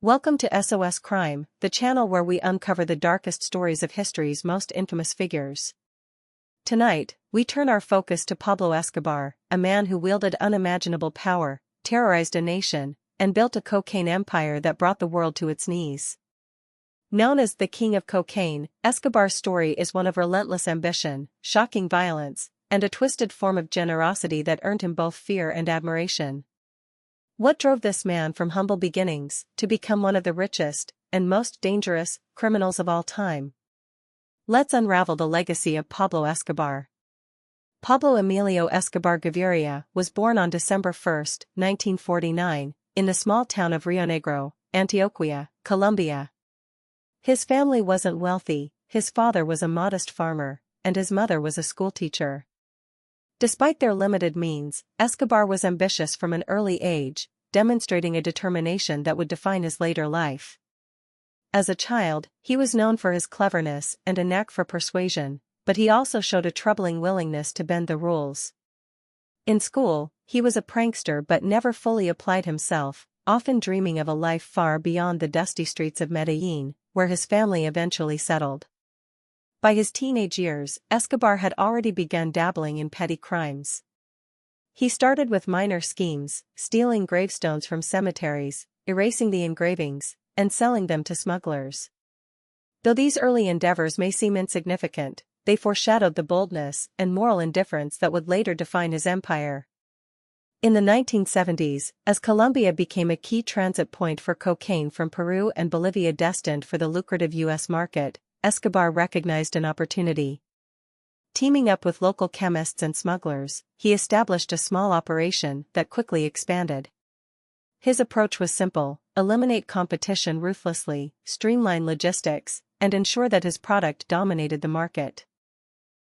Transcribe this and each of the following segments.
Welcome to SOS Crime, the channel where we uncover the darkest stories of history's most infamous figures. Tonight, we turn our focus to Pablo Escobar, a man who wielded unimaginable power, terrorized a nation, and built a cocaine empire that brought the world to its knees. Known as the King of Cocaine, Escobar's story is one of relentless ambition, shocking violence, and a twisted form of generosity that earned him both fear and admiration. What drove this man from humble beginnings to become one of the richest and most dangerous criminals of all time? Let's unravel the legacy of Pablo Escobar. Pablo Emilio Escobar Gaviria was born on December 1, 1949, in the small town of Rio Negro, Antioquia, Colombia. His family wasn't wealthy, his father was a modest farmer, and his mother was a schoolteacher. Despite their limited means, Escobar was ambitious from an early age, demonstrating a determination that would define his later life. As a child, he was known for his cleverness and a knack for persuasion, but he also showed a troubling willingness to bend the rules. In school, he was a prankster but never fully applied himself, often dreaming of a life far beyond the dusty streets of Medellin, where his family eventually settled. By his teenage years, Escobar had already begun dabbling in petty crimes. He started with minor schemes, stealing gravestones from cemeteries, erasing the engravings, and selling them to smugglers. Though these early endeavors may seem insignificant, they foreshadowed the boldness and moral indifference that would later define his empire. In the 1970s, as Colombia became a key transit point for cocaine from Peru and Bolivia destined for the lucrative U.S. market, Escobar recognized an opportunity. Teaming up with local chemists and smugglers, he established a small operation that quickly expanded. His approach was simple: eliminate competition ruthlessly, streamline logistics, and ensure that his product dominated the market.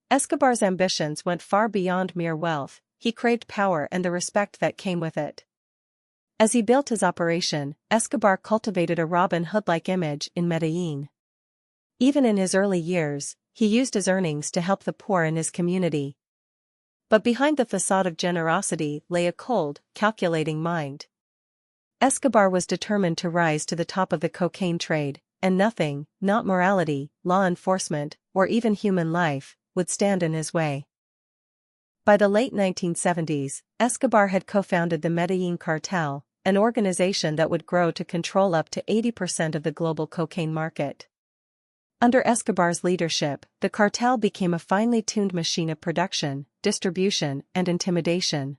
Escobar's ambitions went far beyond mere wealth. He craved power and the respect that came with it. As he built his operation, Escobar cultivated a Robin Hood-like image in Medellin. Even in his early years, he used his earnings to help the poor in his community. But behind the facade of generosity lay a cold, calculating mind. Escobar was determined to rise to the top of the cocaine trade, and nothing, not morality, law enforcement, or even human life, would stand in his way. By the late 1970s, Escobar had co-founded the Medellin Cartel, an organization that would grow to control up to 80% of the global cocaine market. Under Escobar's leadership, the cartel became a finely tuned machine of production, distribution, and intimidation.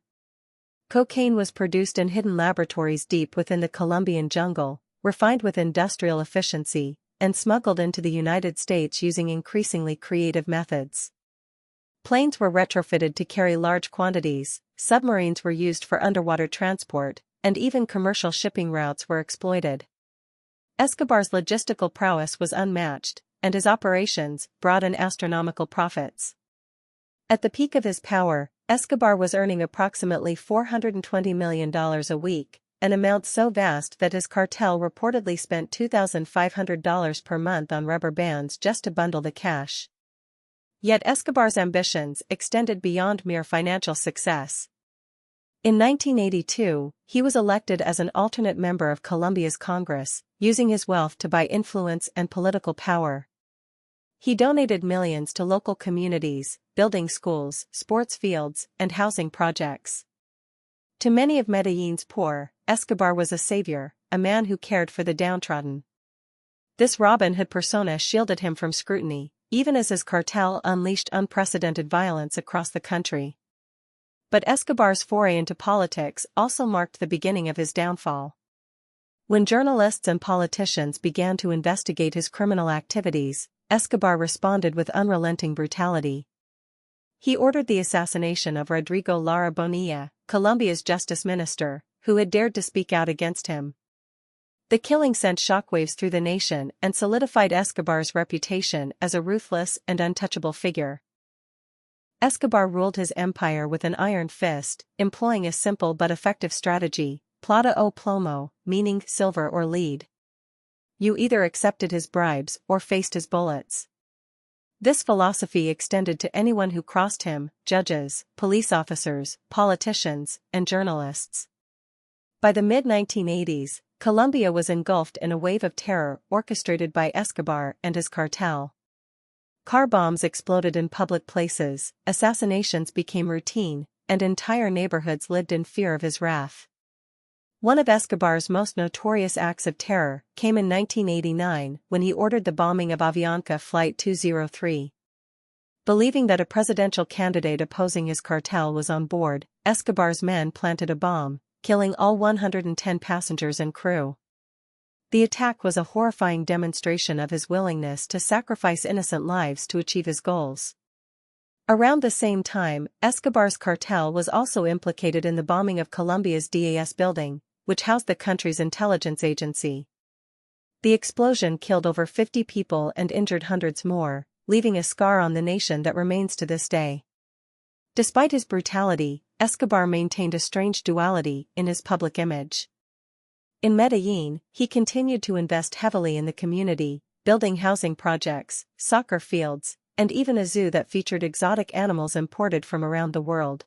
Cocaine was produced in hidden laboratories deep within the Colombian jungle, refined with industrial efficiency, and smuggled into the United States using increasingly creative methods. Planes were retrofitted to carry large quantities, submarines were used for underwater transport, and even commercial shipping routes were exploited. Escobar's logistical prowess was unmatched, and his operations brought in astronomical profits. At the peak of his power, Escobar was earning approximately $420 million a week, an amount so vast that his cartel reportedly spent $2,500 per month on rubber bands just to bundle the cash. Yet Escobar's ambitions extended beyond mere financial success. In 1982, he was elected as an alternate member of Colombia's Congress, using his wealth to buy influence and political power. He donated millions to local communities, building schools, sports fields, and housing projects. To many of Medellin's poor, Escobar was a savior, a man who cared for the downtrodden. This Robin Hood persona shielded him from scrutiny, even as his cartel unleashed unprecedented violence across the country. But Escobar's foray into politics also marked the beginning of his downfall. When journalists and politicians began to investigate his criminal activities, Escobar responded with unrelenting brutality. He ordered the assassination of Rodrigo Lara Bonilla, Colombia's justice minister, who had dared to speak out against him. The killing sent shockwaves through the nation and solidified Escobar's reputation as a ruthless and untouchable figure. Escobar ruled his empire with an iron fist, employing a simple but effective strategy: plata o plomo, meaning silver or lead. You either accepted his bribes or faced his bullets. This philosophy extended to anyone who crossed him: judges, police officers, politicians, and journalists. By the mid-1980s, Colombia was engulfed in a wave of terror orchestrated by Escobar and his cartel. Car bombs exploded in public places, assassinations became routine, and entire neighborhoods lived in fear of his wrath. One of Escobar's most notorious acts of terror came in 1989 when he ordered the bombing of Avianca Flight 203. Believing that a presidential candidate opposing his cartel was on board, Escobar's men planted a bomb, killing all 110 passengers and crew. The attack was a horrifying demonstration of his willingness to sacrifice innocent lives to achieve his goals. Around the same time, Escobar's cartel was also implicated in the bombing of Colombia's DAS building, which housed the country's intelligence agency. The explosion killed over 50 people and injured hundreds more, leaving a scar on the nation that remains to this day. Despite his brutality, Escobar maintained a strange duality in his public image. In Medellin, he continued to invest heavily in the community, building housing projects, soccer fields, and even a zoo that featured exotic animals imported from around the world.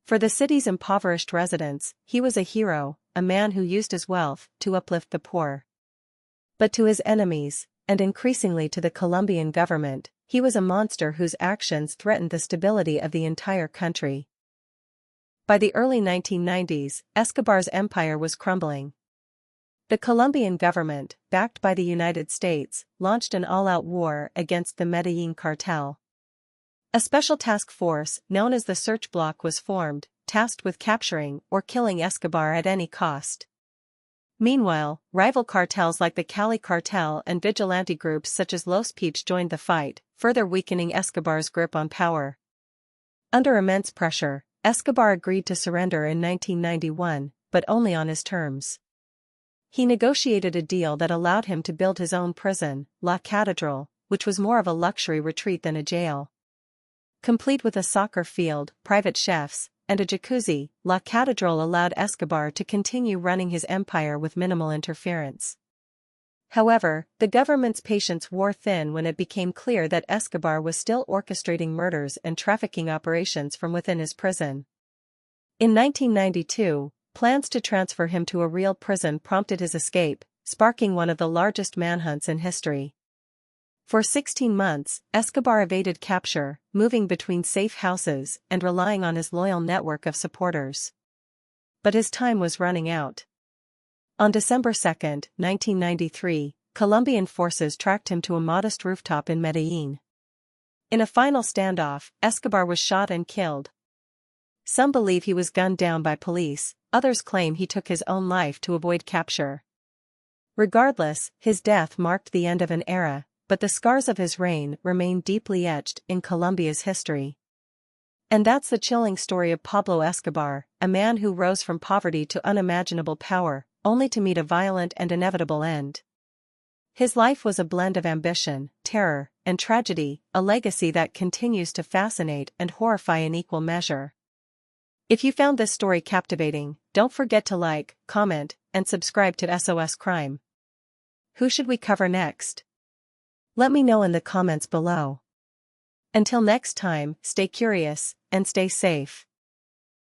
For the city's impoverished residents, he was a hero, a man who used his wealth to uplift the poor. But to his enemies, and increasingly to the Colombian government, he was a monster whose actions threatened the stability of the entire country. By the early 1990s, Escobar's empire was crumbling. The Colombian government, backed by the United States, launched an all-out war against the Medellin cartel. A special task force, known as the Search Bloc, was formed, tasked with capturing or killing Escobar at any cost. Meanwhile, rival cartels like the Cali cartel and vigilante groups such as Los Peach joined the fight, further weakening Escobar's grip on power. Under immense pressure, Escobar agreed to surrender in 1991, but only on his terms. He negotiated a deal that allowed him to build his own prison, La Catedral, which was more of a luxury retreat than a jail. Complete with a soccer field, private chefs, and a jacuzzi, La Catedral allowed Escobar to continue running his empire with minimal interference. However, the government's patience wore thin when it became clear that Escobar was still orchestrating murders and trafficking operations from within his prison. In 1992, plans to transfer him to a real prison prompted his escape, sparking one of the largest manhunts in history. For 16 months, Escobar evaded capture, moving between safe houses and relying on his loyal network of supporters. But his time was running out. On December 2, 1993, Colombian forces tracked him to a modest rooftop in Medellin. In a final standoff, Escobar was shot and killed. Some believe he was gunned down by police, others claim he took his own life to avoid capture. Regardless, his death marked the end of an era, but the scars of his reign remain deeply etched in Colombia's history. And that's the chilling story of Pablo Escobar, a man who rose from poverty to unimaginable power, only to meet a violent and inevitable end. His life was a blend of ambition, terror, and tragedy, a legacy that continues to fascinate and horrify in equal measure. If you found this story captivating, don't forget to like, comment, and subscribe to SOS Crime. Who should we cover next? Let me know in the comments below. Until next time, stay curious, and stay safe.